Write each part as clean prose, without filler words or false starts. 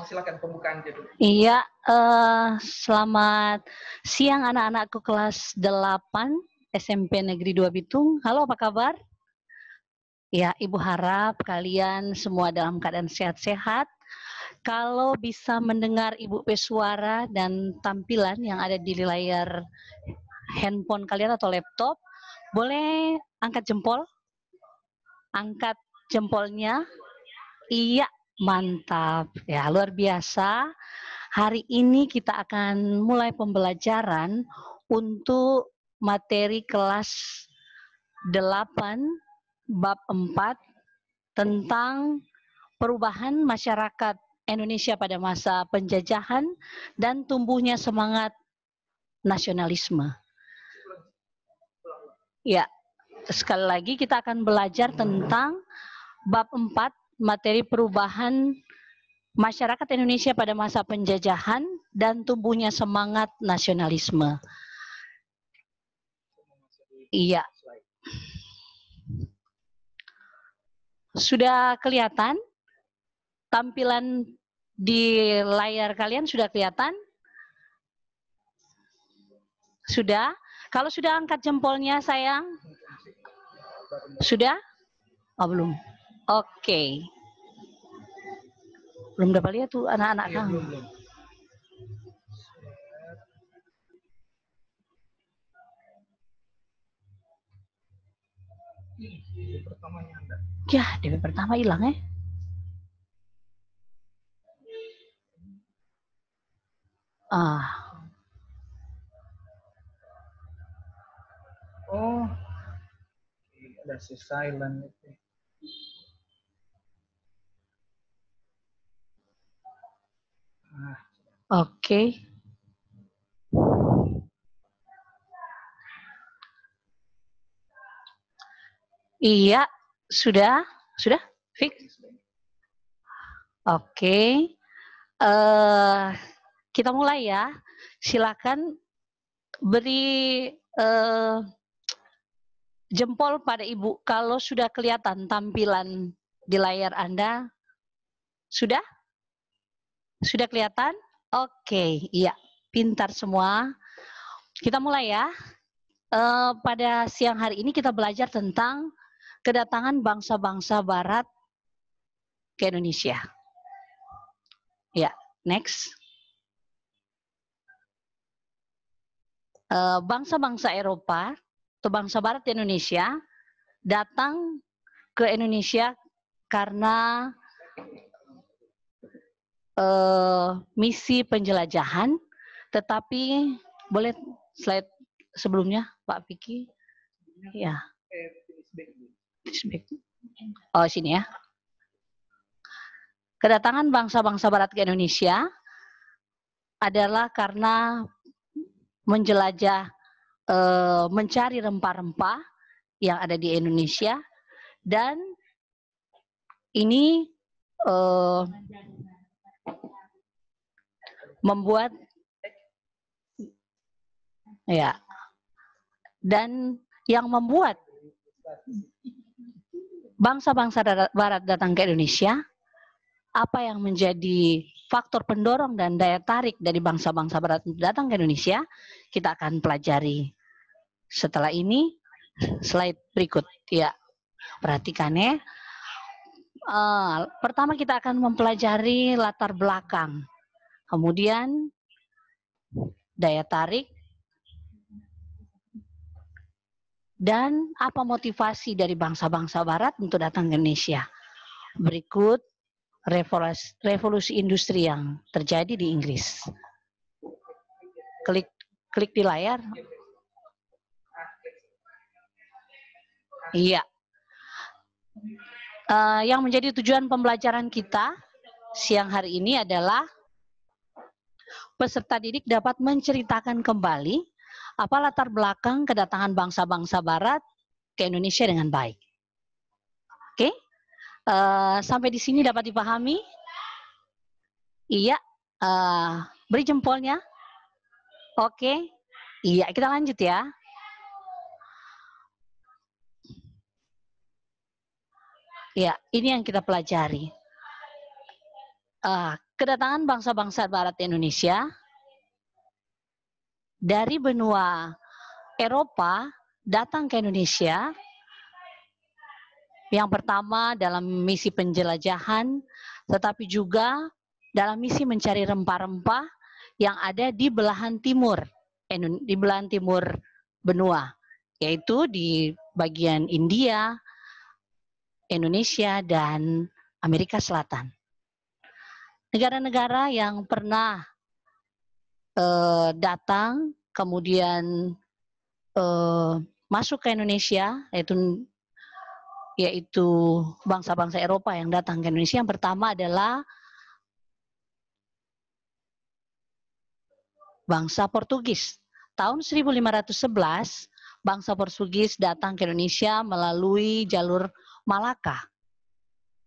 Silakan pembukaan dulu. Iya, selamat siang anak-anakku kelas 8 SMP Negeri 2 Bitung. Halo, apa kabar? Ya, Ibu harap kalian semua dalam keadaan sehat-sehat. Kalau bisa mendengar Ibu suara dan tampilan yang ada di layar handphone kalian atau laptop, boleh angkat jempol? Angkat jempolnya. Iya, mantap. Ya, luar biasa. Hari ini kita akan mulai pembelajaran untuk materi kelas 8 bab 4 tentang perubahan masyarakat Indonesia pada masa penjajahan dan tumbuhnya semangat nasionalisme. Ya, sekali lagi kita akan belajar tentang bab 4 materi perubahan masyarakat Indonesia pada masa penjajahan dan tumbuhnya semangat nasionalisme. Iya. Sudah kelihatan? Tampilan di layar kalian sudah kelihatan? Sudah? Kalau sudah angkat jempolnya sayang? Sudah? Oh belum. Oke. Belum dapat lihat tuh anak-anak kamu. Ya, DP pertama hilang ya. Oh, ada si silent itu. Oke. Iya, sudah? Sudah? Fix? Oke. Kita mulai ya. Silakan beri jempol pada Ibu kalau sudah kelihatan tampilan di layar Anda. Sudah? Sudah kelihatan? Oke, iya. Pintar semua. Kita mulai ya. Pada siang hari ini kita belajar tentang kedatangan bangsa-bangsa Barat ke Indonesia. Ya, next. Bangsa-bangsa Eropa atau bangsa Barat di Indonesia datang ke Indonesia karena misi penjelajahan, tetapi boleh slide sebelumnya Pak Piki? Ya. Oh sini ya. Kedatangan bangsa-bangsa Barat ke Indonesia adalah karena menjelajah, mencari rempah-rempah yang ada di Indonesia, dan ini membuat ya, dan yang membuat bangsa-bangsa Barat datang ke Indonesia, apa yang menjadi faktor pendorong dan daya tarik dari bangsa-bangsa Barat datang ke Indonesia, kita akan pelajari setelah ini. Slide berikut ya, perhatikan ya. Pertama kita akan mempelajari latar belakang, kemudian daya tarik, dan apa motivasi dari bangsa-bangsa Barat untuk datang ke Indonesia. Berikut revolusi industri yang terjadi di Inggris. Klik di layar. Iya. Yang menjadi tujuan pembelajaran kita siang hari ini adalah peserta didik dapat menceritakan kembali apa latar belakang kedatangan bangsa-bangsa Barat ke Indonesia dengan baik. Oke? Sampai di sini dapat dipahami? Iya. Beri jempolnya. Oke. Iya, kita lanjut ya. Ya, ini yang kita pelajari. kedatangan bangsa-bangsa Barat Indonesia dari benua Eropa datang ke Indonesia. Yang pertama dalam misi penjelajahan, tetapi juga dalam misi mencari rempah-rempah yang ada di belahan timur benua, yaitu di bagian India, Indonesia, dan Amerika Selatan. Negara-negara yang pernah datang kemudian masuk ke Indonesia, yaitu bangsa-bangsa Eropa yang datang ke Indonesia. Yang pertama adalah bangsa Portugis. Tahun 1511, bangsa Portugis datang ke Indonesia melalui jalur Malaka.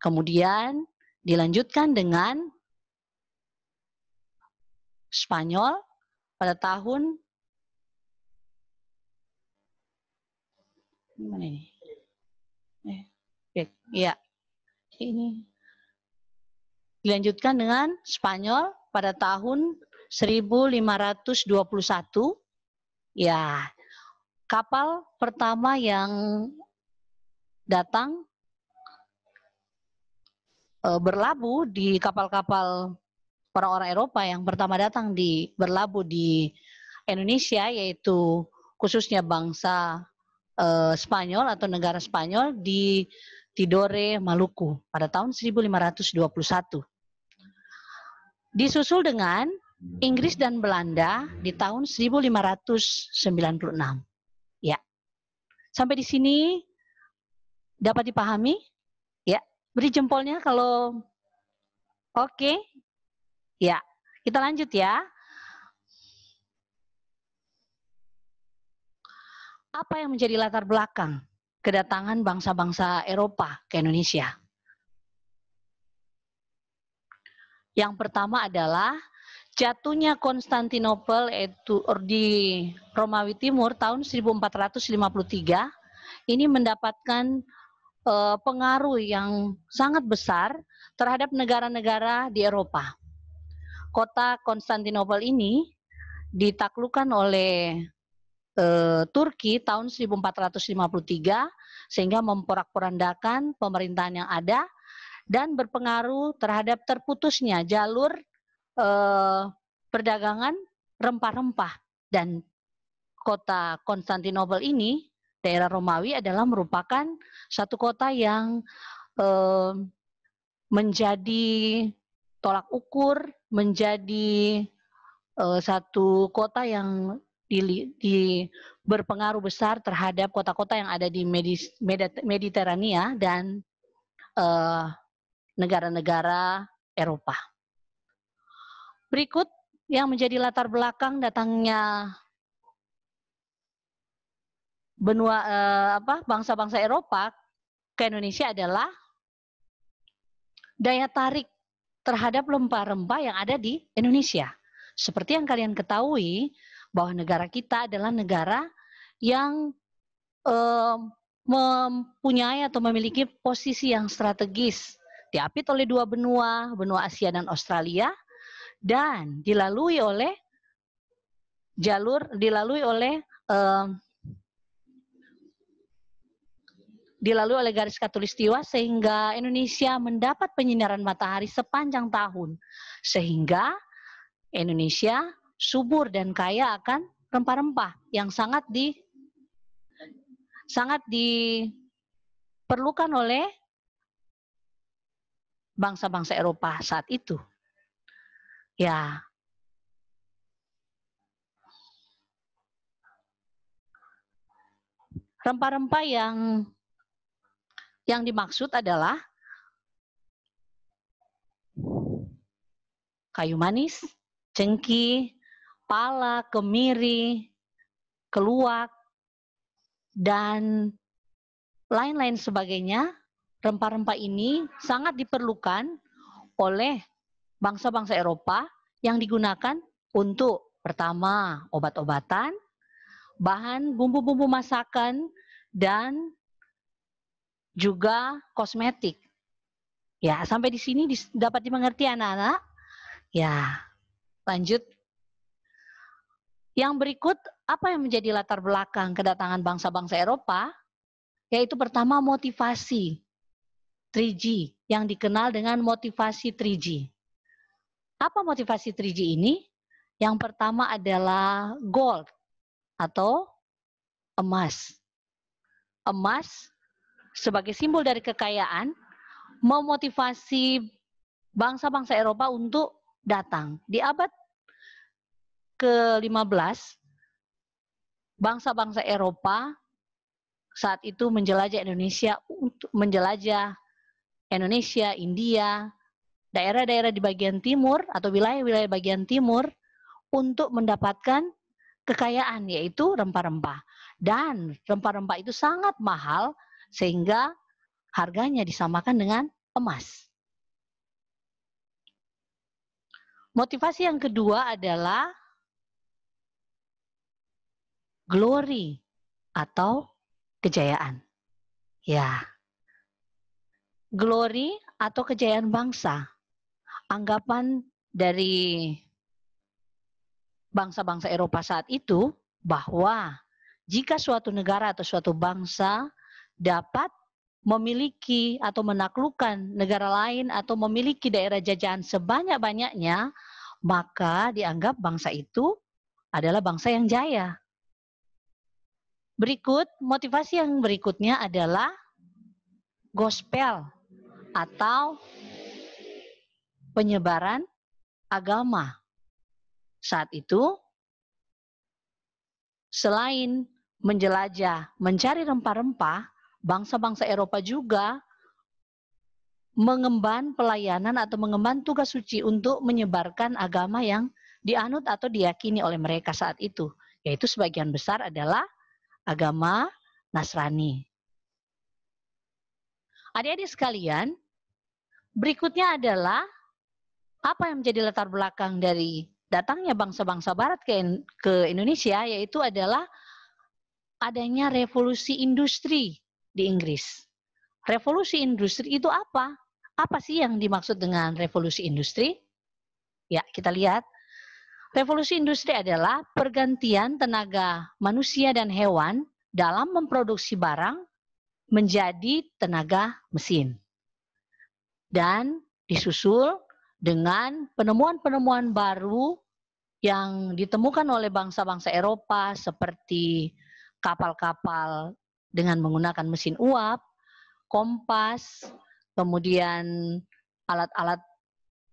Kemudian dilanjutkan dengan Spanyol pada tahun mana ini? Ya, ini dilanjutkan dengan Spanyol pada tahun 1521. Ya, kapal pertama yang datang berlabuh di kapal-kapal orang-orang Eropa yang pertama datang berlabuh di Indonesia, yaitu khususnya bangsa Spanyol atau negara Spanyol di Tidore, Maluku pada tahun 1521. Disusul dengan Inggris dan Belanda di tahun 1596. Ya. Sampai di sini dapat dipahami? Ya, beri jempolnya kalau oke. Ya, kita lanjut ya. Apa yang menjadi latar belakang kedatangan bangsa-bangsa Eropa ke Indonesia? Yang pertama adalah jatuhnya Konstantinopel di Romawi Timur tahun 1453. Ini mendapatkan pengaruh yang sangat besar terhadap negara-negara di Eropa. Kota Konstantinopel ini ditaklukkan oleh Turki tahun 1453 sehingga memporak-porandakan pemerintahan yang ada dan berpengaruh terhadap terputusnya jalur perdagangan rempah-rempah. Dan kota Konstantinopel ini, daerah Romawi, adalah merupakan satu kota yang menjadi tolak ukur, menjadi satu kota yang berpengaruh besar terhadap kota-kota yang ada di Mediterania dan negara-negara Eropa. Berikut yang menjadi latar belakang datangnya bangsa-bangsa Eropa ke Indonesia adalah daya tarik terhadap rempah-rempah yang ada di Indonesia. Seperti yang kalian ketahui, bahwa negara kita adalah negara yang mempunyai atau memiliki posisi yang strategis, diapit oleh dua benua Asia dan Australia, dan dilalui oleh garis khatulistiwa, sehingga Indonesia mendapat penyinaran matahari sepanjang tahun, sehingga Indonesia subur dan kaya akan rempah-rempah yang sangat diperlukan oleh bangsa-bangsa Eropa saat itu. Ya. Rempah-rempah yang dimaksud adalah kayu manis, cengkih, pala, kemiri, keluak, dan lain-lain sebagainya. Rempah-rempah ini sangat diperlukan oleh bangsa-bangsa Eropa yang digunakan untuk pertama obat-obatan, bahan bumbu-bumbu masakan, dan juga kosmetik. Ya, sampai di sini dapat dimengerti anak-anak. Ya, lanjut. Yang berikut, apa yang menjadi latar belakang kedatangan bangsa-bangsa Eropa? Yaitu pertama motivasi 3G, yang dikenal dengan motivasi 3G. Apa motivasi 3G ini? Yang pertama adalah gold atau emas. Emas sebagai simbol dari kekayaan memotivasi bangsa-bangsa Eropa untuk datang. Di abad ke-15, bangsa-bangsa Eropa saat itu menjelajah Indonesia, India, daerah-daerah di bagian timur atau wilayah-wilayah bagian timur untuk mendapatkan kekayaan, yaitu rempah-rempah. Dan rempah-rempah itu sangat mahal sehingga harganya disamakan dengan emas. Motivasi yang kedua adalah glory atau kejayaan. Ya, glory atau kejayaan bangsa. Anggapan dari bangsa-bangsa Eropa saat itu bahwa jika suatu negara atau suatu bangsa dapat memiliki atau menaklukkan negara lain atau memiliki daerah jajahan sebanyak-banyaknya, maka dianggap bangsa itu adalah bangsa yang jaya. Berikut, motivasi yang berikutnya adalah gospel atau penyebaran agama. Saat itu, selain menjelajah, mencari rempah-rempah, bangsa-bangsa Eropa juga mengemban pelayanan atau mengemban tugas suci untuk menyebarkan agama yang dianut atau diyakini oleh mereka saat itu, yaitu sebagian besar adalah agama Nasrani. Adik-adik sekalian, berikutnya adalah apa yang menjadi latar belakang dari datangnya bangsa-bangsa Barat ke Indonesia, yaitu adalah adanya revolusi industri di Inggris. Revolusi industri itu apa? Apa sih yang dimaksud dengan revolusi industri? Ya, kita lihat. Revolusi industri adalah pergantian tenaga manusia dan hewan dalam memproduksi barang menjadi tenaga mesin. Dan disusul dengan penemuan-penemuan baru yang ditemukan oleh bangsa-bangsa Eropa seperti kapal-kapal dengan menggunakan mesin uap, kompas, kemudian alat-alat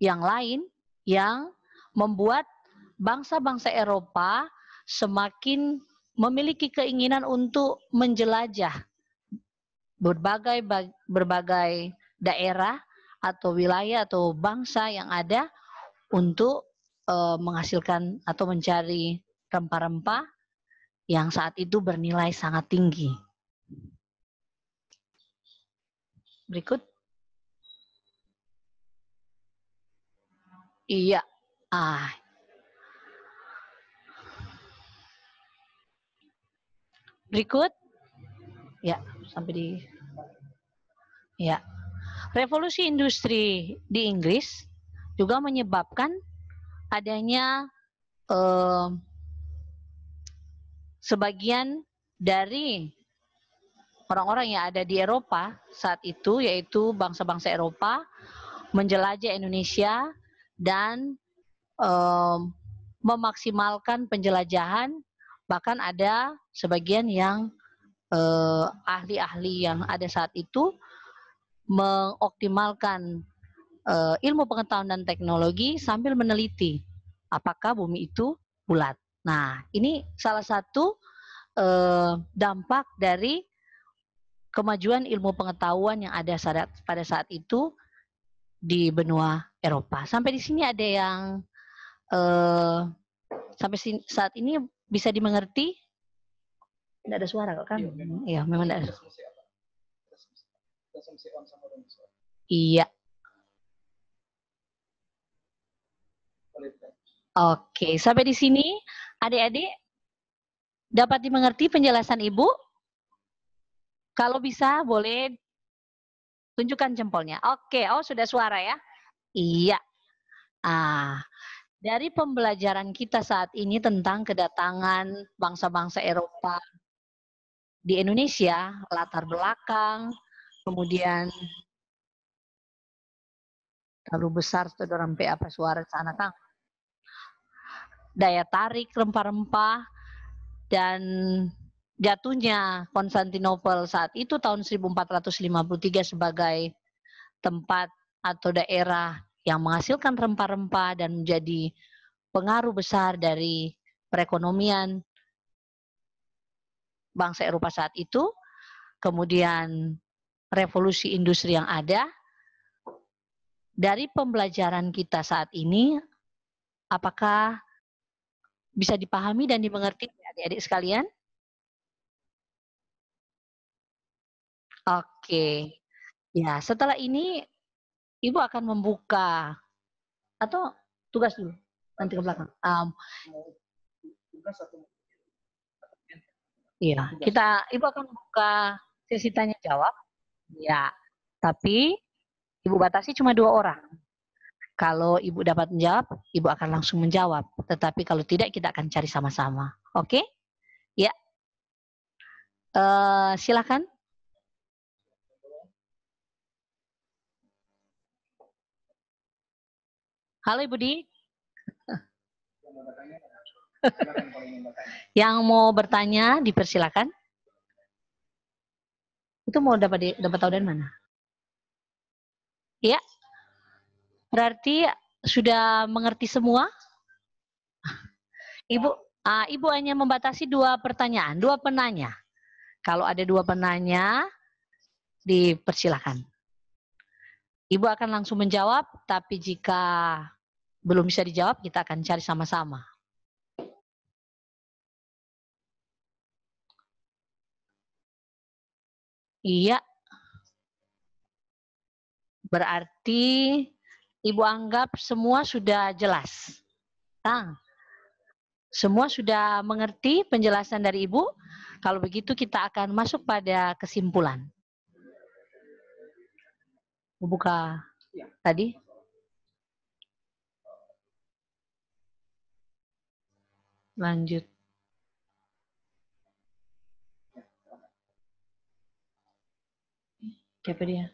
yang lain yang membuat bangsa-bangsa Eropa semakin memiliki keinginan untuk menjelajah berbagai daerah atau wilayah atau bangsa yang ada untuk menghasilkan atau mencari rempah-rempah yang saat itu bernilai sangat tinggi. Berikut. Iya. Berikut. Ya, sampai di. Ya. Revolusi industri di Inggris juga menyebabkan adanya sebagian dari orang-orang yang ada di Eropa saat itu, yaitu bangsa-bangsa Eropa, menjelajah Indonesia dan memaksimalkan penjelajahan. Bahkan ada sebagian yang ahli-ahli yang ada saat itu mengoptimalkan ilmu pengetahuan dan teknologi sambil meneliti apakah bumi itu bulat. Nah, ini salah satu dampak dari kemajuan ilmu pengetahuan yang ada pada saat itu di benua Eropa. Sampai di sini ada yang sampai saat ini bisa dimengerti? Tidak ada suara kok kan? Iya, memang tidak ada. Iya. Oke, sampai di sini adik-adik dapat dimengerti penjelasan Ibu? Kalau bisa boleh tunjukkan jempolnya. Oke, oh sudah suara ya? Iya. Dari pembelajaran kita saat ini tentang kedatangan bangsa-bangsa Eropa di Indonesia, latar belakang, kemudian terlalu besar saudara sampai apa suara sana Kang, daya tarik rempah-rempah, dan jatuhnya Konstantinopel saat itu tahun 1453 sebagai tempat atau daerah yang menghasilkan rempah-rempah dan menjadi pengaruh besar dari perekonomian bangsa Eropa saat itu. Kemudian revolusi industri yang ada. Dari pembelajaran kita saat ini, apakah bisa dipahami dan dimengerti adik-adik sekalian? Oke. Ya, setelah ini Ibu akan membuka atau tugas dulu nanti ke belakang. Iya, Ibu akan membuka sesi tanya jawab. Ya, tapi Ibu batasi cuma 2 orang. Kalau Ibu dapat menjawab, Ibu akan langsung menjawab. Tetapi kalau tidak, kita akan cari sama-sama. Oke? Ya. Silakan. Halo Ibu Di. Yang mau bertanya, dipersilakan. Itu mau dapat tahu dari mana? Ya. Berarti sudah mengerti semua? Ibu hanya membatasi 2 pertanyaan, 2 penanya. Kalau ada 2 penanya, dipersilakan. Ibu akan langsung menjawab, tapi jika belum bisa dijawab, kita akan cari sama-sama. Iya. Berarti Ibu anggap semua sudah jelas. Semua sudah mengerti penjelasan dari Ibu? Kalau begitu kita akan masuk pada kesimpulan. Buka tadi. Lanjut. Siapa dia?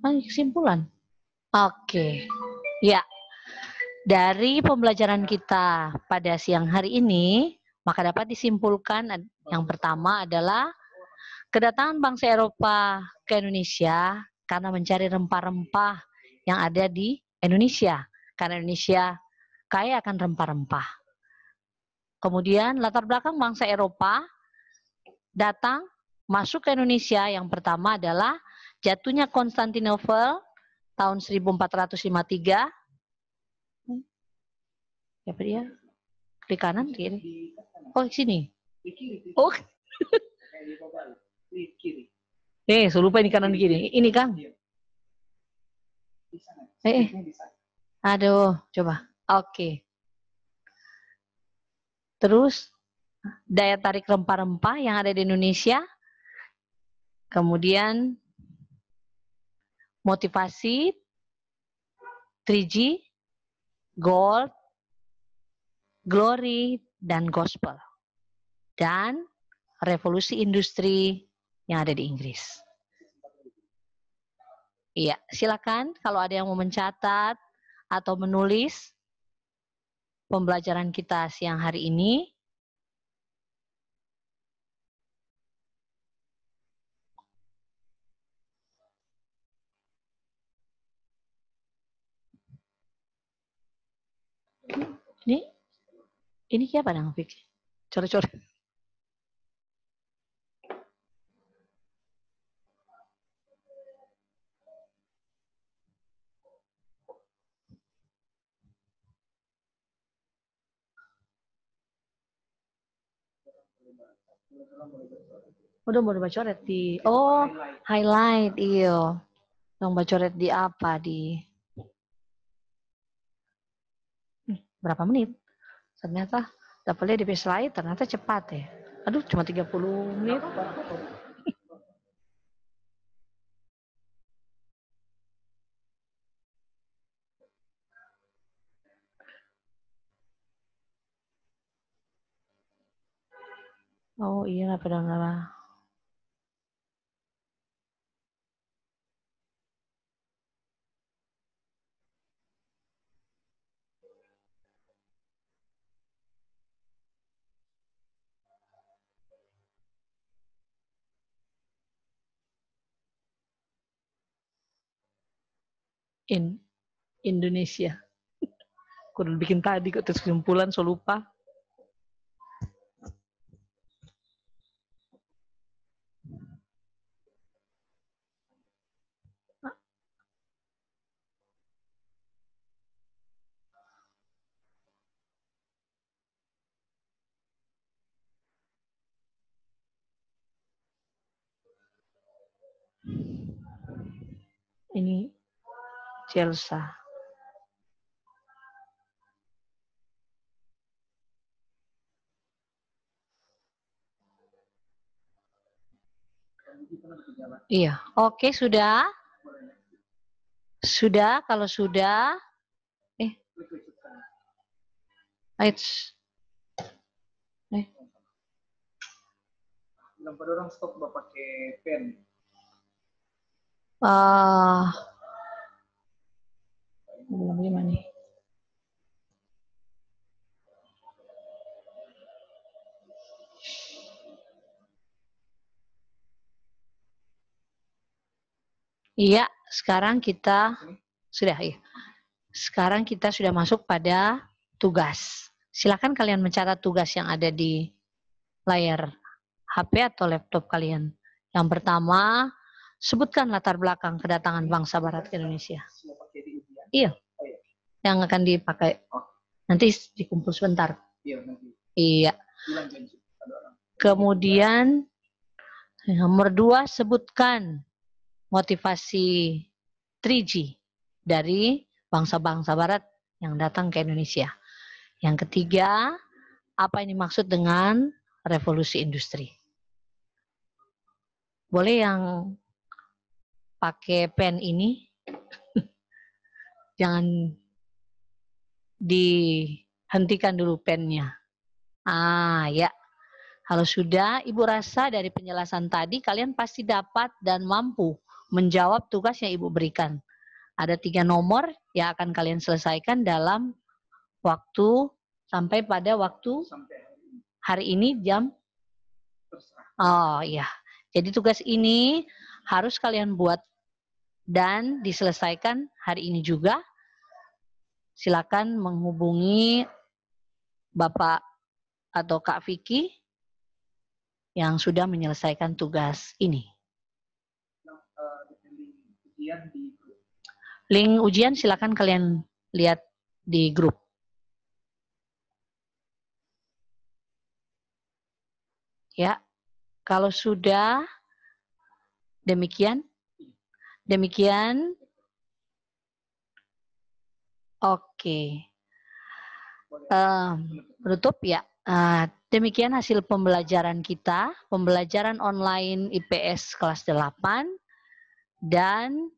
Kesimpulan. Oke. Ya. Dari pembelajaran kita pada siang hari ini, maka dapat disimpulkan yang pertama adalah kedatangan bangsa Eropa ke Indonesia karena mencari rempah-rempah yang ada di Indonesia. Karena Indonesia kaya akan rempah-rempah. Kemudian latar belakang bangsa Eropa datang masuk ke Indonesia, yang pertama adalah jatuhnya Konstantinopel tahun 1453. Siapa dia? Di kanan, kiri? Oh, di sini. Oh. Saya lupa ini kanan kiri. Ini Kang. Aduh, coba. Oke. Terus daya tarik rempah-rempah yang ada di Indonesia. Kemudian motivasi 3G, gold, glory, dan gospel. Dan revolusi industri yang ada di Inggris. Iya, silakan kalau ada yang mau mencatat atau menulis pembelajaran kita siang hari ini. Ini siapa nang Fik? Coret-coret. Udah mau coret di highlight iyo. Yang coret di apa di berapa menit. Ternyata dapat lihat di slide, ternyata cepat ya. Aduh, cuma 30 menit. Oh iya, pada nggak. Indonesia. Aku udah bikin tadi kok terus kesimpulan, so lupa. Ini Chelsea. Iya, oke, sudah. Sudah, kalau sudah, Pada orang stop pakai pen. Gimana nih? Iya, sekarang kita sudah ya. Sekarang kita sudah masuk pada tugas. Silakan kalian mencatat tugas yang ada di layar HP atau laptop kalian. Yang pertama, sebutkan latar belakang kedatangan bangsa Barat ke Indonesia. Iya, yang akan dipakai. Nanti dikumpul sebentar. Iya. Kemudian, nomor 2, sebutkan motivasi 3G dari bangsa-bangsa Barat yang datang ke Indonesia. Yang ketiga, apa yang dimaksud dengan revolusi industri? Boleh yang pakai pen ini, jangan dihentikan dulu pennya. Ya. Kalau sudah, Ibu rasa dari penjelasan tadi, kalian pasti dapat dan mampu menjawab tugas yang Ibu berikan. Ada 3 nomor yang akan kalian selesaikan dalam waktu sampai pada waktu hari ini jam. Oh iya. Jadi tugas ini harus kalian buat dan diselesaikan hari ini juga. Silakan menghubungi Bapak atau Kak Vicky yang sudah menyelesaikan tugas ini. Link ujian silakan kalian lihat di grup. Ya, kalau sudah demikian, oke. Menutup ya. Demikian hasil pembelajaran kita, pembelajaran online IPS kelas 8, dan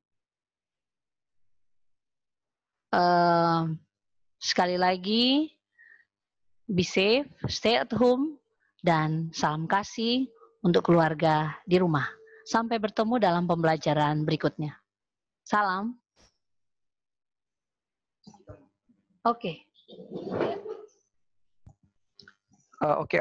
sekali lagi, be safe, stay at home, dan salam kasih untuk keluarga di rumah. Sampai bertemu dalam pembelajaran berikutnya. Salam. Oke. Oke.